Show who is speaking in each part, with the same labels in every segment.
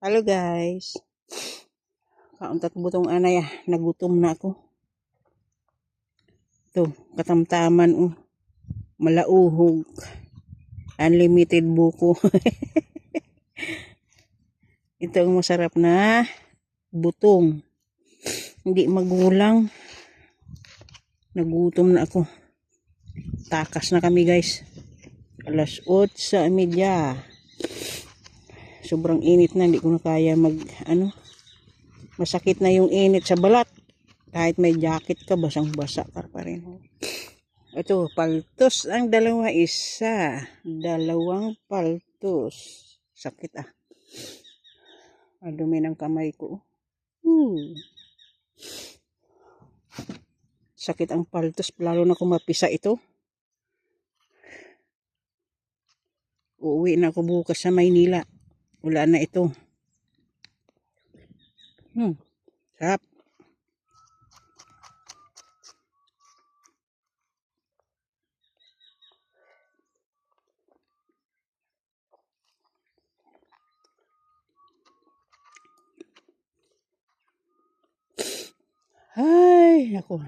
Speaker 1: Hello guys. Kauntat butong anay nagutom na ako. Ito, katamtaman malauhog. Unlimited buko. Ito ang masarap na butong. Hindi magulang. Nagutom na ako. Takas na kami guys. 8:30. Sobrang init na, hindi ko na kaya masakit na yung init sa balat. Kahit may jacket ka, basang-basa ka pa rin. Ito, paltos ang dalawa, dalawang paltos. Sakit Dumi ng kamay ko. Sakit ang paltos, lalo na kung mapisa ito. Uuwi na ako bukas sa Maynila. Wala na ito. Sarap. Ay, ako.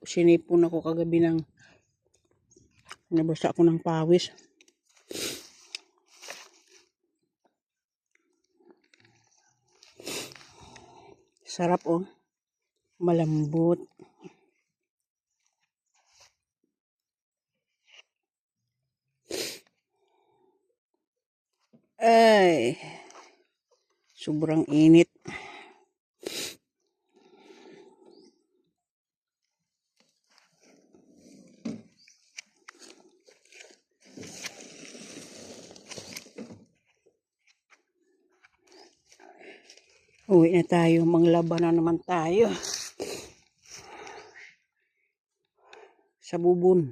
Speaker 1: Sinipon ako kagabi nabasa ako ng pawis. Sarap malambot. Ay, sobrang init. Uwi na tayo, manglaba na naman tayo sa bubon.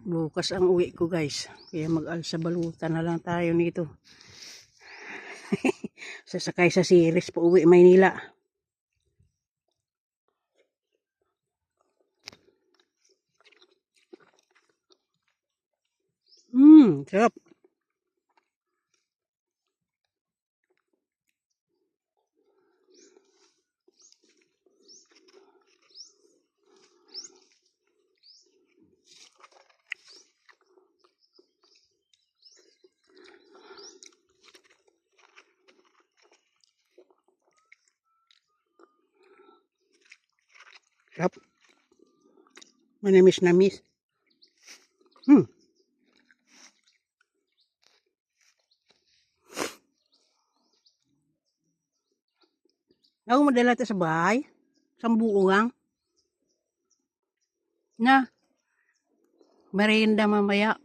Speaker 1: Bukas ang uwi ko guys, kaya mag-alsa balutan na lang tayo nito. Sasakay sa series pa uwi Maynila. Sarap. Sarap. Manamis. Ako madala ito sa bahay. Sambuo lang. Na. Merienda mamaya.